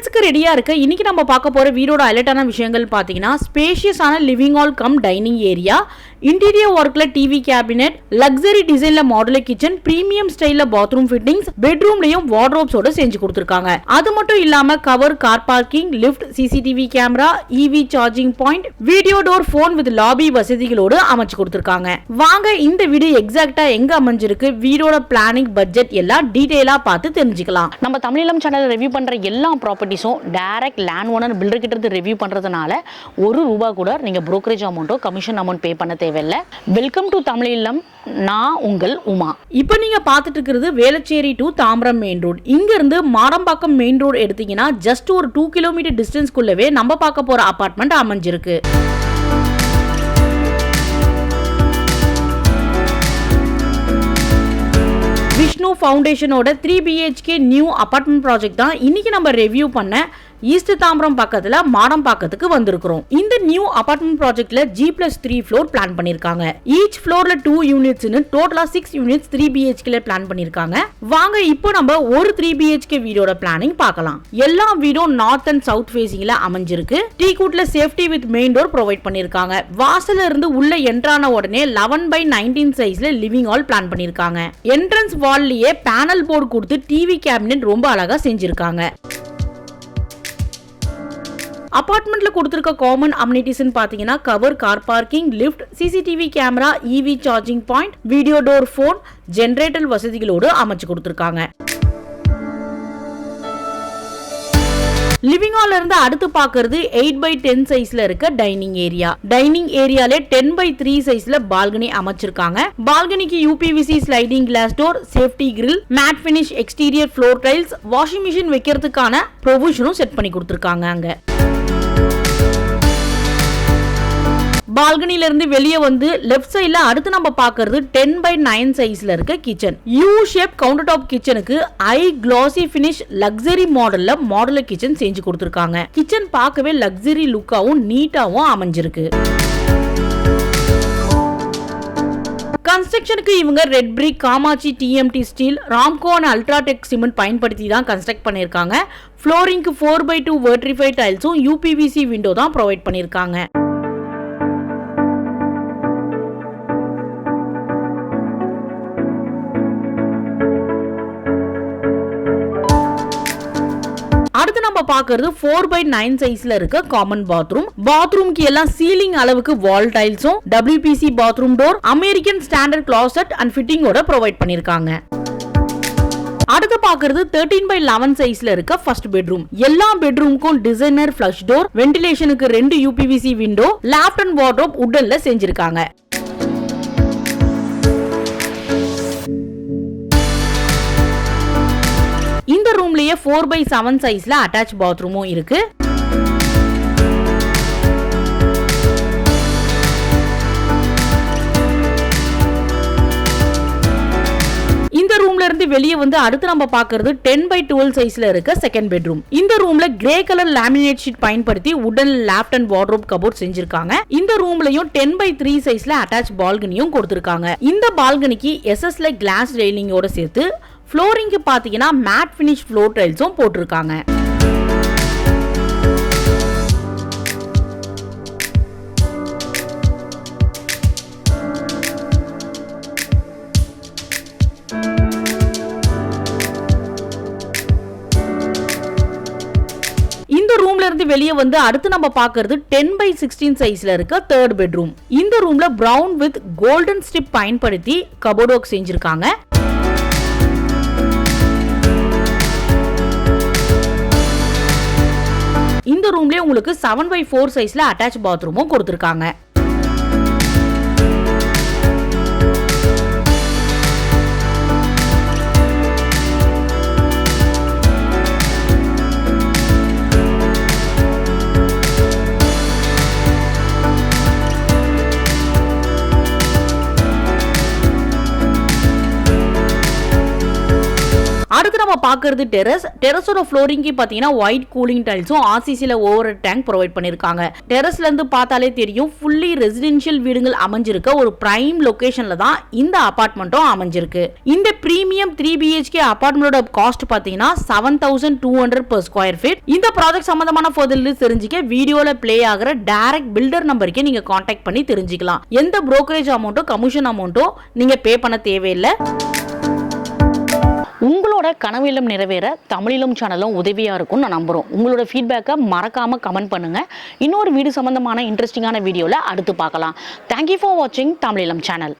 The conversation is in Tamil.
சேல்ஸ்க்கு ரெடியா இருக்க இன்னைக்கு நம்ம பார்க்க போற வீடோட ஹைலைட்டான விஷயங்கள் பாத்தீங்கன்னா ஸ்பேஷியஸான living hall cum dining area, interior ஒர்க்ல டிவி கேபினெட், லக்ஸரி டிசைன்ல மாடுலர் கிச்சன், பிரீமியம் ஸ்டைல்ல பாத்ரூம் ஃபிட்டிங்ஸ், பெட்ரூம்லயும் வார்ட்ரோப்ஸோட செஞ்சு கொடுத்திருக்காங்க. அது மட்டும் இல்லாம cover, car parking, lift, CCTV camera, EV charging point, video door, phone with lobby வசதிகளோடு அமைச்சு கொடுத்திருக்காங்க. வாங்க இந்த வீடு எக்ஸாக்ட்டா எங்க அமைஞ்சிருக்கு, வீடோட பிளானிங், பட்ஜெட் எல்லாம் டீடைலா பார்த்து தெரிஞ்சுக்கலாம். நம்ம தமிழீழம் சேனல் ரிவ்யூ பண்ற எல்லா ப்ராப்பர்ட்டிஸும் டைரக்ட் லேண்ட் ஓனர் பில்டர் கிட்ட இருந்து ரிவ்யூ பண்றதுனால ₹1 கூட நீங்க புரோக்கரேஜ் அமௌண்ட்டோ கமிஷன் அமௌண்ட் பே பண்ண தேவையில்லை. Welcome to Tamil Eelam. நான் உங்கள் உமா. இப்போ நீங்க பார்த்துட்டு இருக்கிறது Velachery to Tambaram main road. இங்க இருந்து மாடம்பாக்கம் மெயின் ரோடு எடுத்தீங்கன்னா ஜஸ்ட் ஒரு 2 கிலோமீட்டர் டிஸ்டன்ஸ்குள்ளவே நம்ம பார்க்க போற அபார்ட்மெண்ட் அமைஞ்சிருக்கு. விஷ்ணு ஃபவுண்டேஷனோட 3 BHK நியூ அபார்ட்மெண்ட் ப்ராஜெக்ட் தான் இன்னைக்கு நம்ம ரிவ்யூ பண்ண ஈஸ்ட் தாம்பரம் பக்கத்துல மாடம்பாக்கத்துக்கு வந்திருக்கிறோம். இந்த நியூ அபார்ட்மெண்ட் ப்ராஜெக்ட்ல G+3 ஃப்ளோர் பிளான் பண்ணிருக்காங்க. ஈச் ஃப்ளோர்ல 2 யூனிட்ஸ்னு டோட்டலா 6 யூனிட்ஸ் 3 BHK பிளான் பண்ணிருக்காங்க. வாங்க இப்போ நம்ம ஒரு 3 BHK வீடோட பிளானிங் பார்க்கலாம். எல்லா வீடும் நார்த் அண்ட் சவுத் ஃபேசிங்ல அமைஞ்சிருக்கு. டீகூட்ல safety with main door provide பண்ணிருக்காங்க. வாசல்ல இருந்து உள்ள என்ட்ரான உடனே 11x19 சைஸ்ல லிவிங் ஹால் பிளான் பண்ணிருக்காங்க. என்ட்ரன்ஸ் வால்லயே பேனல் போர்டு கொடுத்து டிவி கேபினெட் ரொம்ப அழகா செஞ்சிருக்காங்க. அபார்ட்மெண்ட்ல கொடுத்திருக்க காமன் அம்யூனிட்டிஸ் பாத்தீங்கன்னா cover, car parking, lift, CCTV camera, EV charging point, video door, phone, generator வசதிகளோடு அமைச்சு கொடுத்திருக்காங்க. லிவிங் ஹால்ல இருந்து அடுத்து பாக்குறது 8x10 சைஸ்ல இருக்க டைனிங் ஏரியா. டைனிங் ஏரியால 10x3 சைஸ்ல பால்கனி அமைச்சிருக்காங்க. பால்கனிக்கு UPVC sliding class door, safety grill, matte finish exterior floor tiles, washing machine வைக்கிறதுக்கான ப்ரொவிஷனும் செட் பண்ணி கொடுத்திருக்காங்க. அங்க பால்கனில இருந்து வெளியே வந்து லெஃப்ட் சைடுல அடுத்து நம்ம பார்க்கிறது 10x9 சைஸ்ல இருக்க kitchen. U shape counter top கிச்சனுக்கு glossy finish லக்ஸரி மாடல்ல மாடுலர் கிச்சன் செஞ்சு கொடுத்திருக்காங்க. கிச்சன் பார்க்கவே லக்ஸரி லுக்காவும் நீட்டாவும் அமைஞ்சிருக்கு. கன்ஸ்ட்ரக்ஷனுக்கு இவங்க red brick, Kamachi TMT steel, Ramco and UltraTech cement பயன்படுத்தி தான் கன்ஸ்ட்ரக்ட் பண்ணிருக்காங்க. ஃப்ளோரிங்க்கு 4x2 வெர்டிஃபைட் டைல்ஸும் UPVC விண்டோ தான் ப்ரொவைட் பண்ணிருக்காங்க. அடுத்து நம்ம பார்க்கிறது 4x9 சைஸ்ல இருக்க காமன் பாத்ரூம். பாத்ரூம்க்கு எல்லாம் சீலிங் அளவுக்கு வால் டைல்ஸும், WPC bathroom door, American standard closet and ஃபிட்டிங்கோட ப்ரொவைட் பண்ணிருக்காங்க. அடுத்து பார்க்கிறது 13x11 சைஸ்ல இருக்க ஃபர்ஸ்ட் பெட்ரூம். எல்லா பெட்ரூமுக்கும் டிசைனர் ஃப்ளஷ் டோர், வென்டிலேஷனுக்கு 2 UPVC window, loft and wardrobe வுட்ல செஞ்சிருக்காங்க. இந்த ரூம்லயே 4x7 சைஸ்ல அட்டாச் பாத்ரூமும் இருக்கு. இந்த ரூம்ல இருந்து வெளியே வந்து அடுத்து நம்ம பார்க்கிறது 10x12 சைஸ்ல இருக்க செகண்ட் பெட்ரூம். இந்த ரூம்ல கிரே கலர் லேமினேட் ஷீட் பயன்படுத்தி வுடன் லேப்ட் அண்ட் வார்ட்ரோப் கபோர்ட் செஞ்சிருக்காங்க. இந்த ரூம்லயும் 10x3 சைஸ்ல அட்டாச் பால்கனியும் கொடுத்திருக்காங்க. இந்த பால்கனிக்கு SSல கிளாஸ் ரெயிலிங்கோட சேர்த்து ஃப்ளோரிங்க்கு பாத்தீங்கன்னா மேட் பினிஷ் ஃப்ளோர் டைல்ஸும் போட்டிருக்காங்க. இந்த ரூம்ல இருந்து வெளியே வந்து அடுத்து நம்ம பார்க்கிறது 10x16 சைஸ்ல இருக்க தேர்ட் பெட்ரூம். இந்த ரூம்ல பிரவுன் வித் கோல்டன் ஸ்ட்ரிப் பயன்படுத்தி கபோர்ட் ஒர்க் செஞ்சிருக்காங்க. இந்த ரூம்லயே உங்களுக்கு 7x4 சைஸ்ல அட்டாச் பாத்ரூமும் கொடுத்திருக்காங்க. அடுத்து நம்ம பாக்குறது டெரஸோட ஃப்ளோரிங்க்கு பாத்தீங்கன்னா ஒயிட் கூலிங் டைல்ஸும் ஆர்சிசில ஓவர் டேங்க் ப்ரொவைட் பண்ணிருக்காங்க. டெரஸ்ல இருந்து பார்த்தாலே தெரியும் ஃபுல்லி ரெசிடென்ஷியல் வீடுகள் அமைஞ்சிருக்க ஒரு பிரைம் லொகேஷன்ல தான் இந்த அபார்ட்மெண்ட்டும் அமைஞ்சிருக்கு. இந்த பிரீமியம் 3 BHK அபார்ட்மெண்டோட காஸ்ட் பாத்தீங்கன்னா 7200 per square feet. இந்த ப்ராஜெக்ட் சம்பந்தமான ஃபர்தர் தெரிஞ்சுக்க வீடியோல ப்ளே ஆகிற டைரக்ட் பில்டர் நம்பருக்கு நீங்க கான்டாக்ட் பண்ணி தெரிஞ்சுக்கலாம். எந்த brokerage அமௌண்ட்டோ கமிஷன் அமௌண்ட்டோ நீங்க பே பண்ண தேவையில்லை. உங்களோட கனவு இல்லம் நிறைவேற தமிழிலும் சேனலும் உதவியா இருக்கும் நான் நம்புறோம். உங்களோட ஃபீட்பேக்கை மறக்காம கமெண்ட் பண்ணுங்க. இன்னொரு வீடு சம்பந்தமான இன்ட்ரெஸ்டிங்கான வீடியோல அடுத்து பார்க்கலாம். தேங்க்யூ ஃபார் வாட்சிங் தமிழிலும் சேனல்.